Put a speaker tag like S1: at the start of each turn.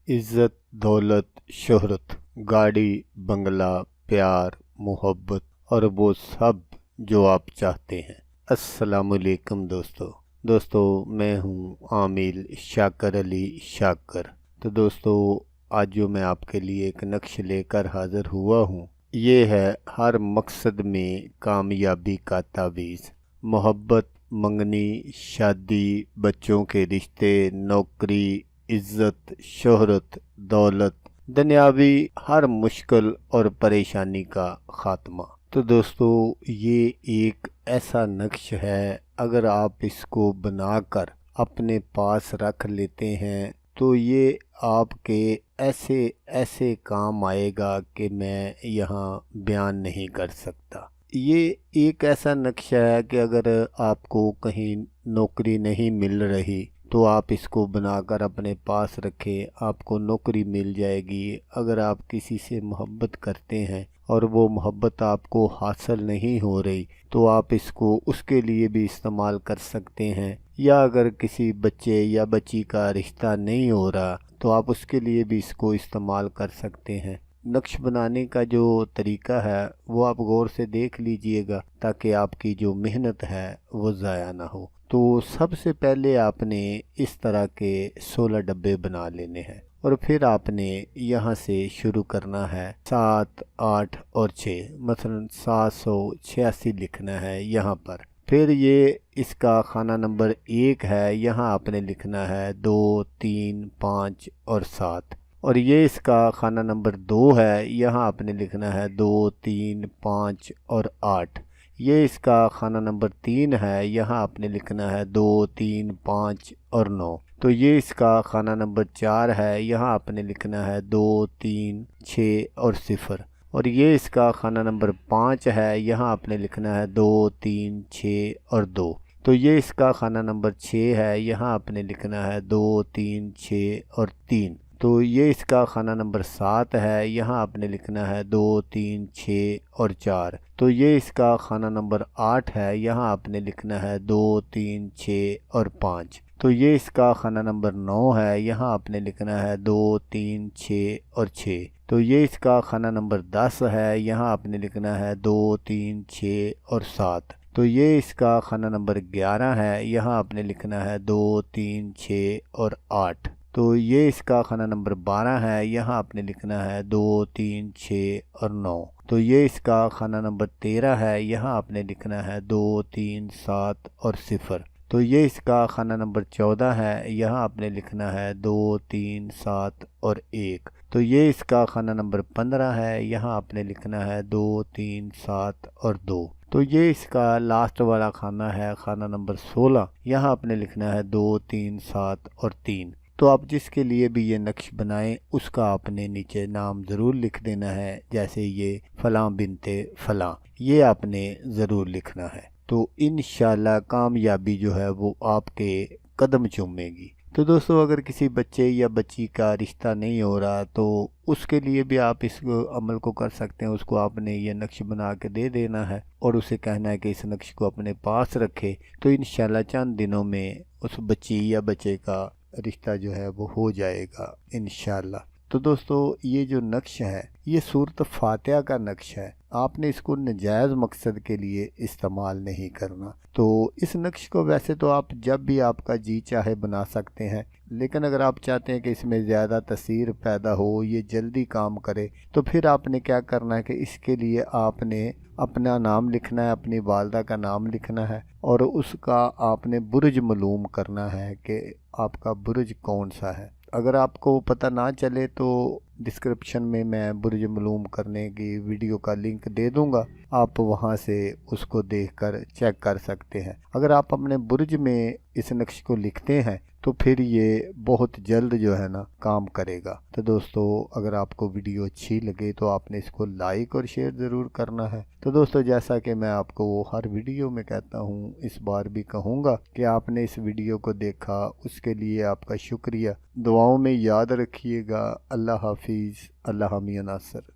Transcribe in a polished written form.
S1: عزت، دولت، شہرت، گاڑی، بنگلہ، پیار، محبت اور وہ سب جو آپ چاہتے ہیں۔ السلام علیکم دوستو، میں ہوں عامل شاکر علی شاکر۔ تو دوستو، آج جو میں آپ کے لیے ایک نقش لے کر حاضر ہوا ہوں، یہ ہے ہر مقصد میں کامیابی کا تعویذ۔ محبت، منگنی، شادی، بچوں کے رشتے، نوکری، عزت، شہرت، دولت، دنیاوی ہر مشکل اور پریشانی کا خاتمہ۔ تو دوستو، یہ ایک ایسا نقش ہے، اگر آپ اس کو بنا کر اپنے پاس رکھ لیتے ہیں تو یہ آپ کے ایسے ایسے کام آئے گا کہ میں یہاں بیان نہیں کر سکتا۔ یہ ایک ایسا نقش ہے کہ اگر آپ کو کہیں نوکری نہیں مل رہی تو آپ اس کو بنا کر اپنے پاس رکھیں، آپ کو نوکری مل جائے گی۔ اگر آپ کسی سے محبت کرتے ہیں اور وہ محبت آپ کو حاصل نہیں ہو رہی تو آپ اس کو اس کے لیے بھی استعمال کر سکتے ہیں، یا اگر کسی بچے یا بچی کا رشتہ نہیں ہو رہا تو آپ اس کے لیے بھی اس کو استعمال کر سکتے ہیں۔ نقش بنانے کا جو طریقہ ہے وہ آپ غور سے دیکھ لیجئے گا تاکہ آپ کی جو محنت ہے وہ ضائع نہ ہو۔ تو سب سے پہلے آپ نے اس طرح کے 16 ڈبے بنا لینے ہیں، اور پھر آپ نے یہاں سے شروع کرنا ہے 7، 8 اور 6، مثلا 786 لکھنا ہے یہاں پر۔ پھر یہ اس کا خانہ نمبر 1 ہے، یہاں آپ نے لکھنا ہے 2، 3، 5 اور 7۔ اور یہ اس کا خانہ نمبر 2 ہے، یہاں آپ نے لکھنا ہے 2، 3، 5 اور 8۔ یہ اس کا خانہ نمبر 3 ہے، یہاں آپ نے لکھنا ہے 2، 3، 5 اور 9۔ تو یہ اس کا خانہ نمبر 4 ہے، یہاں آپ نے لکھنا ہے 2، 3، 6 اور 0۔ اور یہ اس کا خانہ نمبر 5 ہے، یہاں آپ نے لکھنا ہے 2، 3، 6 اور 2۔ تو یہ اس کا خانہ نمبر 6 ہے، یہاں آپ نے لکھنا ہے 2، 3، 6 اور 3۔ تو یہ اس کا خانہ نمبر 7 ہے، یہاں آپ نے لکھنا ہے 2، 3، 6 اور 4۔ تو یہ اس کا خانہ نمبر 8 ہے، یہاں آپ نے لکھنا ہے 2، 3، 6 اور 5۔ تو یہ اس کا خانہ نمبر 9 ہے، یہاں آپ نے لکھنا ہے 2، 3، 6 اور 6۔ تو یہ اس کا خانہ نمبر 10 ہے، یہاں آپ نے لکھنا ہے 2، 3، 6 اور 7۔ تو یہ اس کا خانہ نمبر 11 ہے، یہاں آپ نے لکھنا ہے 2، 3، 6 اور 8۔ تو یہ اس کا خانہ نمبر 12 ہے، یہاں آپ نے لکھنا ہے 2، 3، 6 اور 9۔ تو یہ اس کا خانہ نمبر 13 ہے، یہاں آپ نے لکھنا ہے 2، 3، 7 اور 0۔ تو یہ اس کا خانہ نمبر 14 ہے، یہاں آپ نے لکھنا ہے 2، 3، 7 اور 1۔ تو یہ اس کا خانہ نمبر 15 ہے، یہاں آپ نے لکھنا ہے 2، 3، 7 اور 2۔ تو یہ اس کا لاسٹ والا خانہ ہے، خانہ نمبر 16، یہاں آپ نے لکھنا ہے 2، 3، 7 اور 3۔ تو آپ جس کے لیے بھی یہ نقش بنائیں اس کا آپ نے نیچے نام ضرور لکھ دینا ہے، جیسے یہ فلاں بنت فلاں، یہ آپ نے ضرور لکھنا ہے۔ تو انشاءاللہ کامیابی جو ہے وہ آپ کے قدم چومے گی۔ تو دوستو، اگر کسی بچے یا بچی کا رشتہ نہیں ہو رہا تو اس کے لیے بھی آپ اس عمل کو کر سکتے ہیں۔ اس کو آپ نے یہ نقش بنا کے دے دینا ہے اور اسے کہنا ہے کہ اس نقش کو اپنے پاس رکھے، تو انشاءاللہ چند دنوں میں اس بچی یا بچے کا رشتہ جو ہے وہ ہو جائے گا انشاءاللہ۔ تو دوستو، یہ جو نقش ہے یہ سورۃ فاتحہ کا نقش ہے، آپ نے اس کو نجائز مقصد کے لیے استعمال نہیں کرنا۔ تو اس نقش کو ویسے تو آپ جب بھی آپ کا جی چاہے بنا سکتے ہیں، لیکن اگر آپ چاہتے ہیں کہ اس میں زیادہ تاثیر پیدا ہو، یہ جلدی کام کرے، تو پھر آپ نے کیا کرنا ہے کہ اس کے لیے آپ نے اپنا نام لکھنا ہے، اپنی والدہ کا نام لکھنا ہے، اور اس کا آپ نے برج معلوم کرنا ہے کہ آپ کا برج کون سا ہے۔ اگر آپ کو پتہ نہ چلے تو ڈسکرپشن میں برج معلوم کرنے کی ویڈیو کا لنک دے دوں گا، آپ وہاں سے اس کو دیکھ کر چیک کر سکتے ہیں۔ اگر آپ اپنے برج میں اس نقش کو لکھتے ہیں تو پھر یہ بہت جلد جو ہے نا کام کرے گا۔ تو دوستو، اگر آپ کو ویڈیو اچھی لگے تو آپ نے اس کو لائک اور شیئر ضرور کرنا ہے۔ تو دوستو، جیسا کہ میں آپ کو ہر ویڈیو میں کہتا ہوں، اس بار بھی کہوں گا کہ آپ نے اس ویڈیو کو دیکھا، اس کے لیے آپ کا شکریہ۔ دعاؤں میں یاد رکھیے گا۔ اللہ حافظ، اللہ حامی ناصر۔